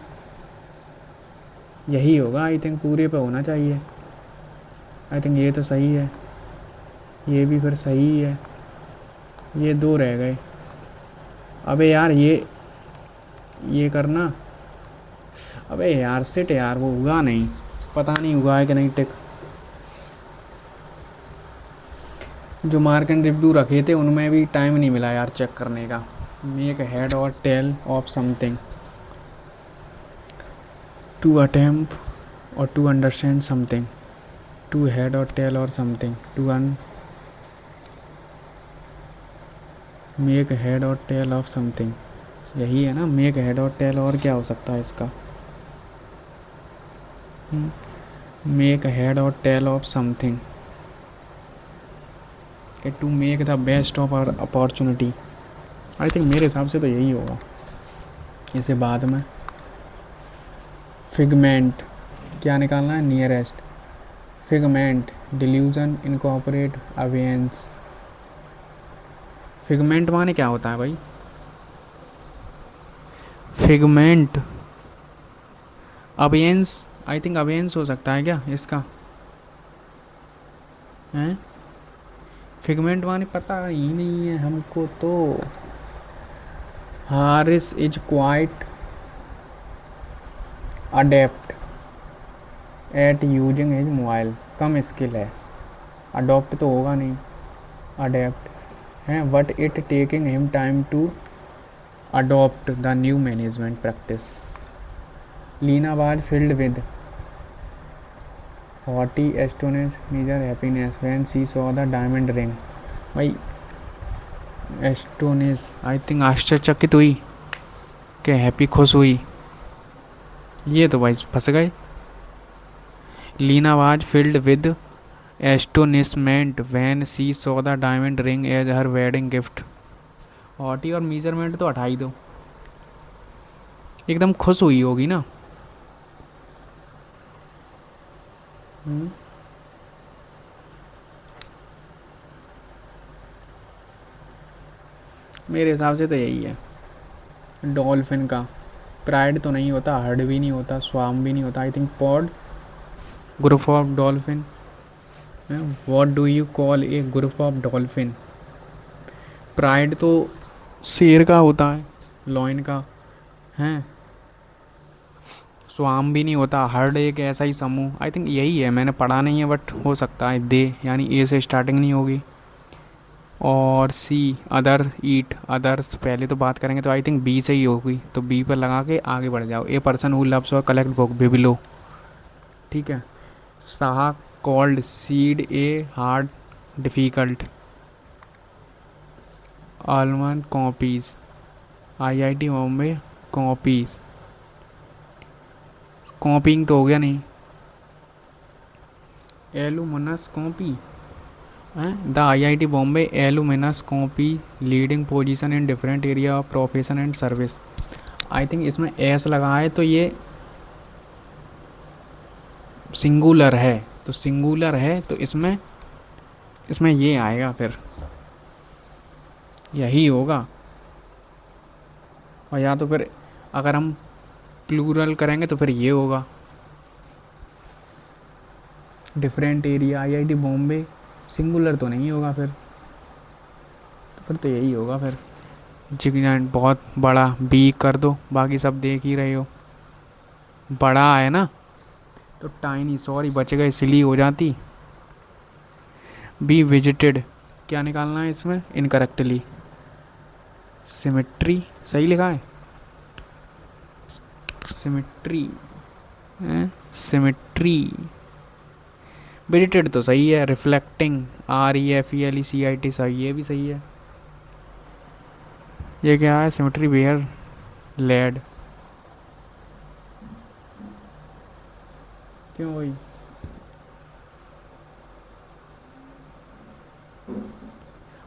यही होगा आई थिंक, पूरे पे होना चाहिए। आई थिंक ये तो सही है, ये भी फिर सही है, ये 2 रह गए। अबे यार ये करना, अबे यार सिट यार, वो हुआ नहीं, पता नहीं हुआ है कि नहीं टिक। जो मार्क एंड रिव्यू रखे थे उनमें भी टाइम नहीं मिला यार चेक करने का। मेक हेड और tail of something, to attempt or to understand something, to head और tail or something, to make head और टेल ऑफ समथिंग, यही है ना मेक हेड और टेल। और क्या हो सकता है इसका, मेक हेड और tail of something, to make the best of our opportunity. I think मेरे हिसाब से तो यही होगा। इसे बाद में फिगमेंट क्या निकालना है, नियरेस्ट फिगमेंट, डिल्यूजन, इनकॉर्पोरेट, अवेंस। फिगमेंट माने क्या होता है भाई, फिगमेंट अबियंस, आई थिंक अबियंस हो सकता है क्या इसका? हैं? फिगमेंट माने पता ही नहीं है हमको तो। Haris is quite adept at using his mobile, कम स्किल है। अडोप्ट तो होगा नहीं, अडेप्ट है। But it taking him time to adopt the new management practice. Leena was filled with haughty astonish नीजर happiness when she saw the diamond ring. भाई astonish I think आश्चर्यचकित हुई कि हैप्पी खुश हुई। ये तो भाई फंस गए। Leena was filled with astonishment when she saw the diamond ring as her wedding gift. Haughty और मेजरमेंट तो हटा ही दो, एकदम खुश हुई होगी ना। हम्म, मेरे हिसाब से तो यही है। डॉल्फिन का प्राइड तो नहीं होता, हर्ड भी नहीं होता, स्वाम भी नहीं होता। I think pod, group of dolphin. What do you call A group of dolphin? Pride तो शेर का होता है, लॉइन का है। स्वाम भी नहीं होता, हर्ड एक ऐसा ही समूह। आई थिंक यही है, मैंने पढ़ा नहीं है बट हो सकता है दे, यानी ए से स्टार्टिंग नहीं होगी। और सी अदर ईट, अदर्स पहले तो बात करेंगे तो आई थिंक बी से ही होगी, तो बी पर लगा के आगे बढ़ जाओ। A person who loves or collect book biblio, ठीक है। Saha called seed a hard difficult. Almond copies, IIT Bombay copies, copying तो हो गया नहीं। एलुमनस कॉपी हैं, the IIT Bombay alumnus copy leading position in different area of profession and service. I think इसमें S लगा है तो ये सिंगुलर है, तो सिंगुलर है तो इसमें इसमें ये आएगा, फिर यही होगा। और या तो फिर अगर हम प्लूरल करेंगे तो फिर ये होगा different area. IIT Bombay singular तो नहीं होगा, फिर तो यही होगा फिर। जिगनेंट बहुत बड़ा, बी कर दो, बाकी सब देख ही रहे हो। बड़ा है ना, तो टाइनी, सॉरी बच गए, सिली हो जाती। बी विजिटेड, क्या निकालना है इसमें इनकरेक्टली? सिमेट्री सही लिखा है, सिमेट्री है, सिमेट्री। विजिटेड तो सही है, रिफ्लेक्टिंग, REFLECIT सही, ये भी सही है। ये क्या है? सिमेट्री वेयर लेड, क्यों भाई?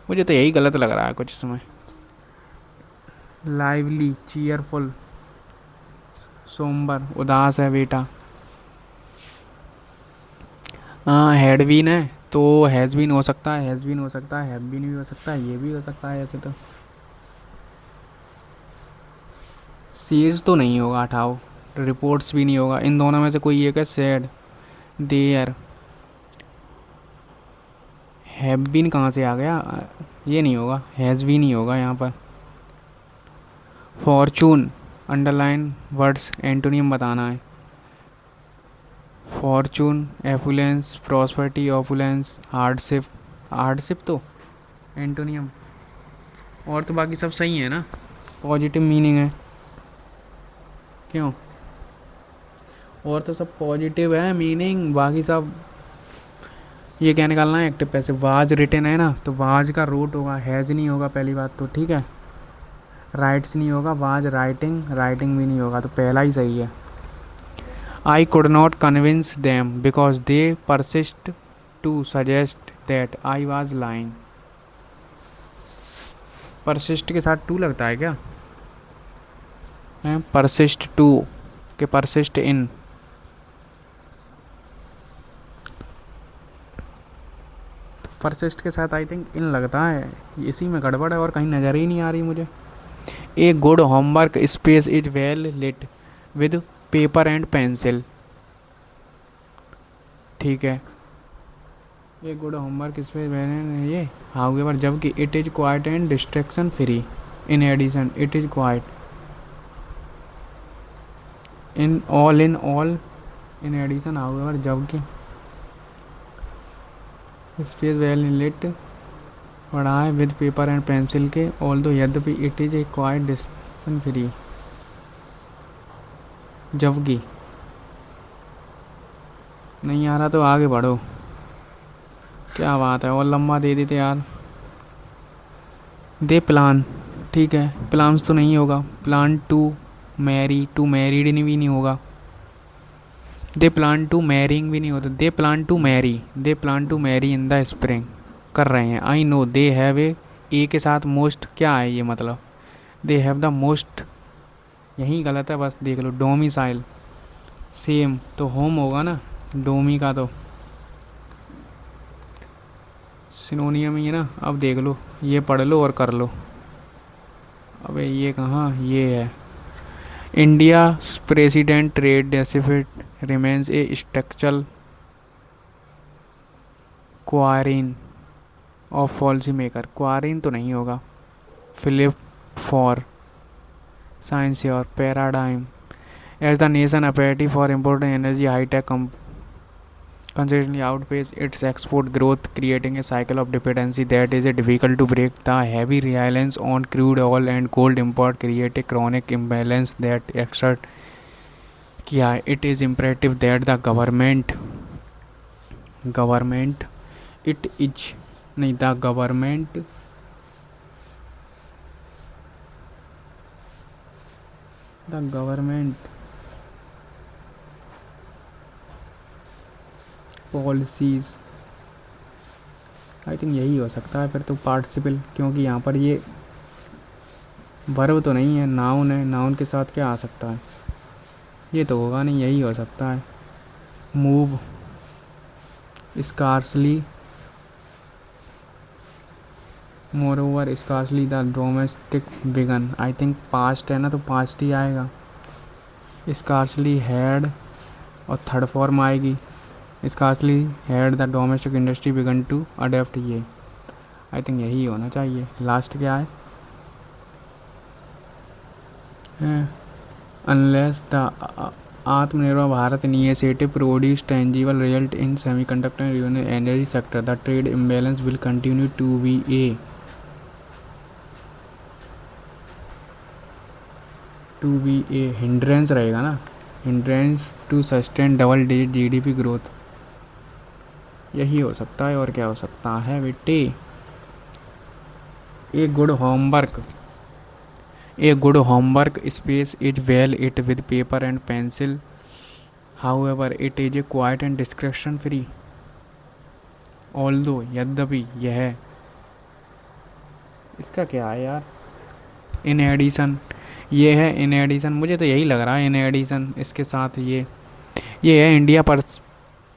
मुझे तो यही गलत लग रहा है कुछ इसमें। लाइवली, चीयरफुल, सोमबर, उदास है बेटा। हाँ हैड बीन है तो हैज़ बीन हो सकता है, हैज़ बीन हो सकता है, हैव बीन भी हो सकता है, ये भी हो सकता है ऐसे तो। सीज तो नहीं होगा, हटाओ। रिपोर्ट्स भी नहीं होगा, इन दोनों में से कोई एक है। सैड, देयर, हैव बीन कहाँ से आ गया? ये नहीं होगा, हैज़ भी नहीं होगा यहाँ पर। फॉर्चून, अंडरलाइन वर्ड्स एंटोनियम बताना है। Fortune, affluence, prosperity, opulence, hardship. Hardship तो एंटोनियम। और तो बाकी सब सही है ना, पॉजिटिव मीनिंग है। क्यों? और तो सब पॉजिटिव है मीनिंग, बाकी सब। ये क्या निकालना है? Active passive. वाज रिटन है ना, तो वाज का रूट होगा, हैज़ नहीं होगा पहली बात तो, ठीक है। राइट्स नहीं होगा, वाज राइटिंग, राइटिंग भी नहीं होगा, तो पहला ही सही है। I could not convince them because they persist to suggest that I was lying. Persist के साथ टू लगता है क्या? परसिस्ट टू के परसिस्ट इन। परसिस्ट के साथ आई थिंक इन लगता है, इसी में गड़बड़ है और कहीं नज़र ही नहीं आ रही मुझे। A good homework space is well lit with paper and pencil, ठीक है। ये गुड होमवर्क इस पे मैंने ये हाउएवर, जबकि it is quite and distraction free. In addition it is quite in all in addition however, जबकि स्पेस वेल लिट पढ़ा है विद पेपर एंड पेंसिल के, ऑल दो यद्यपि it is a quite distraction free, जबकि नहीं आ रहा तो आगे बढ़ो। क्या बात है, और लंबा दे देते यार। दे प्लान, ठीक है, प्लान्स तो नहीं होगा। प्लान टू मैरिड भी नहीं होगा। दे प्लान टू मैरिंग भी नहीं होता। They plan to marry in the spring, कर रहे हैं। I know they have a के साथ मोस्ट क्या है ये मतलब, दे हैव द मोस्ट, यही गलत है बस देख लो। डोमिसाइल सेम तो होम होगा ना, डोमी का तो सिनोनियम ही है ना। अब देख लो, ये पढ़ लो और कर लो। अबे ये कहाँ, ये है। India president trade deficit remains a structural क्वारीन ऑफ पॉलिसी मेकर, क्वारीन तो नहीं होगा। फिलिप फॉर साइंस और paradigm as the nation appetite for important energy high tech consistently outpace its export growth, creating a cycle of dependency that is difficult to break. The heavy reliance on crude oil and gold import create a chronic imbalance that exert किया है। It is imperative that the government it is नहीं the government policies, I think यही हो सकता है फिर तो participle, क्योंकि यहाँ पर ये वर्ब तो नहीं है, नाउन है। नाउन के साथ क्या आ सकता है, ये तो होगा नहीं, यही हो सकता है। Move scarcely moreover scarcely the domestic began, I think past है ना, तो पास्ट ही आएगा। स्कार्सली हैड और थर्ड फॉर्म आएगी। Scarcely had the domestic industry began to adapt, ये आई थिंक यही होना चाहिए। लास्ट क्या है, unless the Atmanirbhar Bharat initiative produce tangible result in semiconductor and renewable energy sector, the trade imbalance will continue to be a hindrance रहेगा ना, hindrance to sustain double digit GDP growth. यही हो सकता है, और क्या हो सकता है बेटे। ए good homework space is well it with paper and pencil, however it is a quiet and description free, although यद्यपि यह, इसका क्या है यार, इन एडिशन, ये है इन एडिशन, मुझे तो यही लग रहा है इन एडिशन इसके साथ ये है। India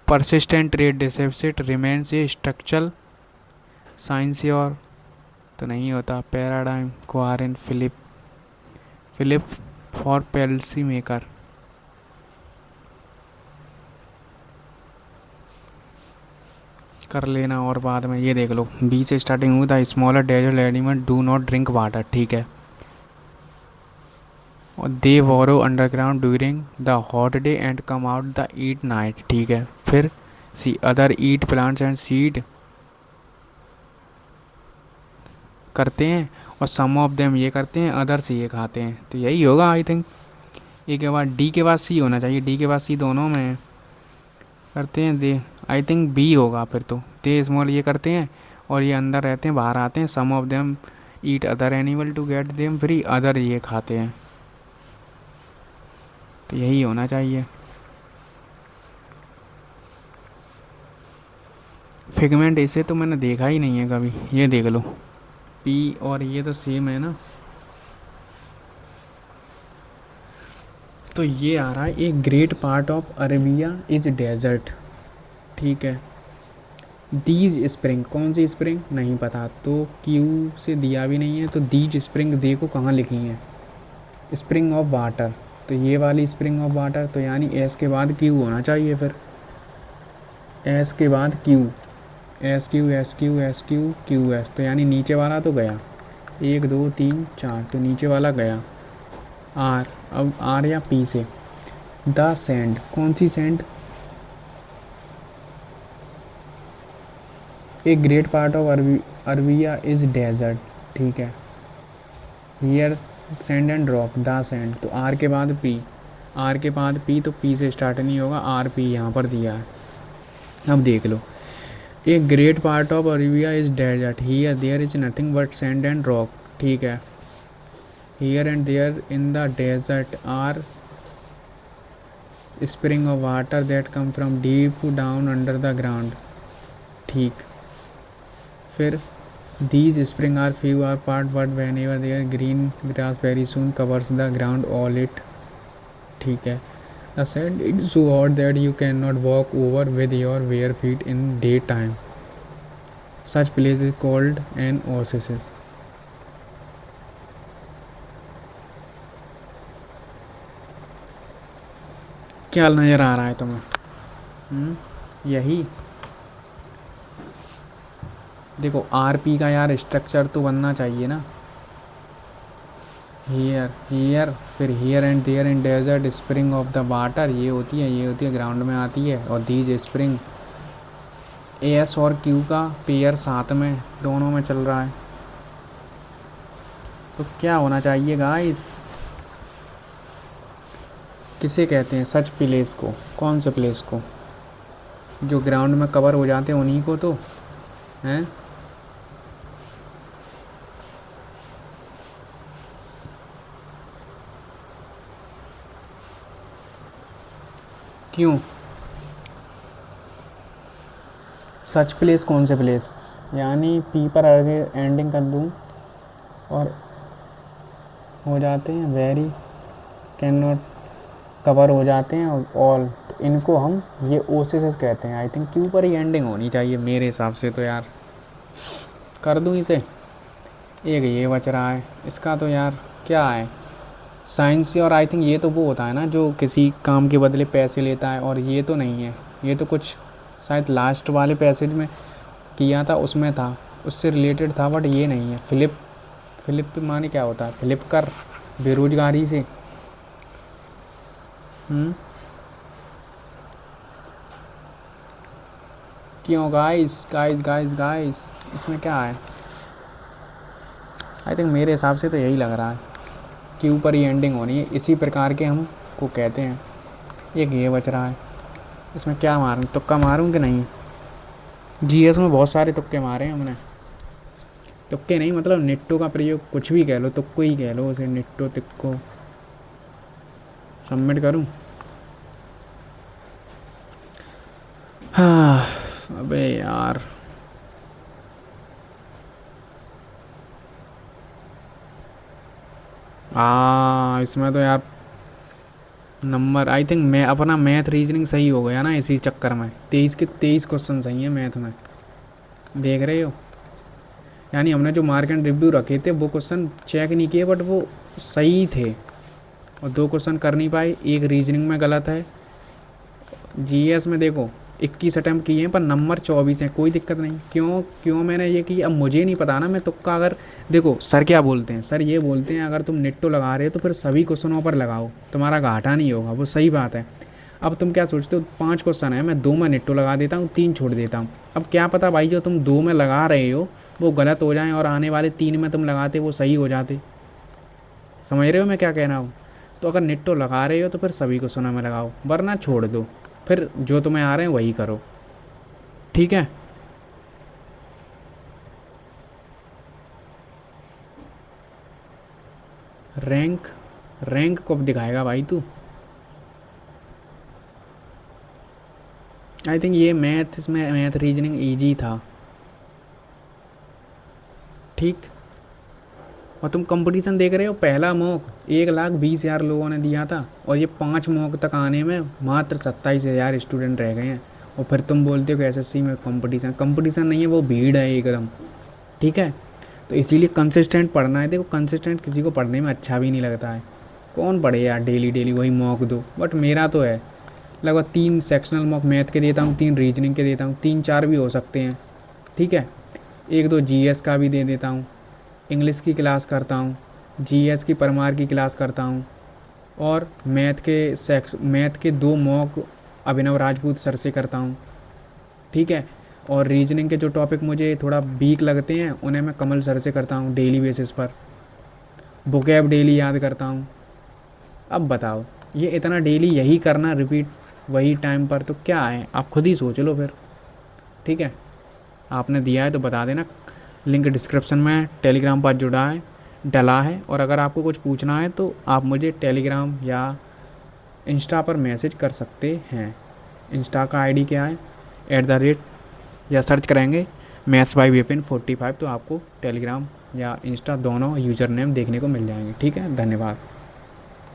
persistent trade deficit remains a structural science और तो नहीं होता। पैराडाइम क्वारिन फिलिप फॉर पॉलिसी मेकर, कर लेना और बाद में। ये देख लो, बी से स्टार्टिंग हुई, the smaller desert element do not drink water, ठीक है। और they burrow underground during the hot day and come out the eat night, ठीक है। फिर see other eat plants and seed करते हैं, और सम ऑफ देम ये करते हैं, अदर्स ये खाते हैं, तो यही होगा आई थिंक। ए के बाद डी के बाद सी होना चाहिए, डी के बाद सी दोनों में करते हैं। दे आई थिंक बी होगा फिर तो। दे स्मॉल ये करते हैं और ये अंदर रहते हैं, बाहर आते हैं। Some of them eat other animal to get them free, other ये खाते हैं, तो यही होना चाहिए। फिगमेंट इसे तो मैंने देखा ही नहीं है कभी, ये देख लो। पी और ये तो सेम है ना, तो ये आ रहा है a great part of Arabia is desert, ठीक है। दीज स्प्रिंग, कौन सी स्प्रिंग नहीं पता, तो क्यू से दिया भी नहीं है, तो दीज स्प्रिंग देखो कहाँ लिखी है, स्प्रिंग ऑफ वाटर, तो ये वाली स्प्रिंग ऑफ वाटर, तो यानी एस के बाद क्यू होना चाहिए फिर, एस के बाद Q, S Q S Q S Q Q S, तो यानी नीचे वाला तो गया, 1 2 3 4, तो नीचे वाला गया आर। अब आर या पी से द सेंड, कौन सी sand, a great part of Arabia is desert, ठीक है। Here sand and rock the sand, तो आर के बाद पी, आर के बाद पी, तो पी से स्टार्ट नहीं होगा, आर पी यहाँ पर दिया है। अब देख लो, a great part of Arabia is desert, here there is nothing but sand and rock, ठीक है। Here and there in the desert are spring of water that come from deep down under the ground, ठीक। फिर these spring are few are part but whenever they are green grass very soon covers the ground all it, ठीक है। the sand is so hot that you cannot walk over with your bare feet in daytime, such place is called an oasis। क्या नज़र आ रहा है तुम्हें? यही देखो, R P का यार स्ट्रक्चर तो बनना चाहिए ना, हियर हियर, फिर here and there in desert spring of the water, ये होती है, ये होती है, ग्राउंड में आती है, और दीज स्प्रिंग, एस और क्यू का पेयर साथ में दोनों में चल रहा है, तो क्या होना चाहिए गाइस, किसे कहते हैं सच प्लेस को, कौन से प्लेस को, जो ग्राउंड में कवर हो जाते हैं उन्हीं को तो हैं। क्यों सच प्लेस, कौन से प्लेस, यानी पी पर आगे एंडिंग कर दूँ और हो जाते हैं वेरी, कैन नॉट, कवर हो जाते हैं, और ऑल, तो इनको हम ये ओसिस कहते हैं। आई थिंक क्यू पर ही एंडिंग होनी चाहिए मेरे हिसाब से तो यार, कर दूँ इसे, एक ये बच रहा है, इसका तो यार क्या है, साइंस से, और आई थिंक ये तो वो होता है ना जो किसी काम के बदले पैसे लेता है, और ये तो नहीं है, ये तो कुछ शायद लास्ट वाले पैसेज में किया था उसमें था, उससे रिलेटेड था, बट ये नहीं है। फ्लिप, फ्लिप माने क्या होता है, फ्लिप कर, बेरोजगारी से। क्यों गाइस गाइस गाइस गाइस, इसमें क्या है, आई थिंक मेरे हिसाब से तो यही लग रहा है कि ऊपर ही एंडिंग होनी है, इसी प्रकार के हम को कहते हैं। एक ये बच रहा है, इसमें क्या मारूं, तुक्का मारूं कि नहीं, जीएस में बहुत सारे तुक्के मारे हैं हमने, तुक्के नहीं मतलब निट्टो का प्रयोग, कुछ भी कह लो, तुक्को ही कह लो उसे, निट्टो तिक्को। सबमिट करूं, हाँ अबे यार, इसमें तो यार नंबर, आई थिंक मैं अपना मैथ रीजनिंग सही हो गया ना इसी चक्कर में, 23 के 23 क्वेश्चन सही हैं मैथ में, देख रहे हो, यानी हमने जो मार्क एंड रिव्यू रखे थे वो क्वेश्चन चेक नहीं किए, बट वो सही थे, और 2 क्वेश्चन कर नहीं पाए, एक रीजनिंग में गलत है। जीएस में देखो 21 अटैम्प्ट किए हैं पर नंबर 24 हैं, कोई दिक्कत नहीं, क्यों क्यों मैंने ये की, अब मुझे नहीं पता ना, मैं तुक्का, अगर देखो सर क्या बोलते हैं, सर ये बोलते हैं अगर तुम नेट्टो लगा रहे हो तो फिर सभी क्वेश्चनों पर लगाओ, तुम्हारा घाटा नहीं होगा, वो सही बात है। अब तुम क्या सोचते हो, 5 क्वेश्चन है, मैं 2 में नेट्टो लगा देता हूँ, 3 छोड़ देता हूँ, अब क्या पता भाई जो तुम 2 में लगा रहे हो वो गलत हो जाए और आने वाले 3 में तुम लगाते वो सही हो जाते, समझ रहे हो मैं क्या कहना हूँ। तो अगर नेट्टो लगा रहे हो तो फिर सभी क्वेश्चनों में लगाओ, वरना छोड़ दो, फिर जो तुम्हें आ रहे हैं वही करो, ठीक है। रैंक, रैंक कब दिखाएगा भाई तू, आई थिंक ये मैथ, इसमें मैथ रीजनिंग इजी था, ठीक। और तुम कंपटीशन देख रहे हो, पहला मॉक 1,20,000 लोगों ने दिया था, और ये 5 मॉक तक आने में मात्र 27,000 स्टूडेंट रह गए हैं, और फिर तुम बोलते हो कि एसएससी में कंपटीशन, कंपटीशन नहीं है, वो भीड़ है एकदम, ठीक है। तो इसीलिए कंसिस्टेंट पढ़ना है, देखो कंसिस्टेंट किसी को पढ़ने में अच्छा भी नहीं लगता है, कौन पढ़े यार डेली डेली वही मॉक दो, बट मेरा तो है लगभग 3 सेक्शनल मॉक मैथ के देता हूँ, 3 रीजनिंग के देता हूँ, 3-4 भी हो सकते हैं, ठीक है। एक दो जीएस का भी दे देता हूँ, इंग्लिश की क्लास करता हूँ, जीएस की परमार की क्लास करता हूँ, और मैथ के 2 मॉक अभिनव राजपूत सर से करता हूँ, ठीक है। और रीजनिंग के जो टॉपिक मुझे थोड़ा वीक लगते हैं उन्हें मैं कमल सर से करता हूँ डेली बेसिस पर। बुकैब डेली याद करता हूँ। अब बताओ, ये इतना डेली यही करना रिपीट वही टाइम पर, तो क्या है, आप खुद ही सोच लो फिर, ठीक है। आपने दिया है तो बता देना, लिंक डिस्क्रिप्शन में टेलीग्राम पर जुड़ा है, डला है। और अगर आपको कुछ पूछना है तो आप मुझे टेलीग्राम या इंस्टा पर मैसेज कर सकते हैं। इंस्टा का आईडी क्या है, @ या सर्च करेंगे मैथ्स बाय विपिन 45, तो आपको टेलीग्राम या इंस्टा दोनों यूज़र नेम देखने को मिल जाएंगे, ठीक है। धन्यवाद।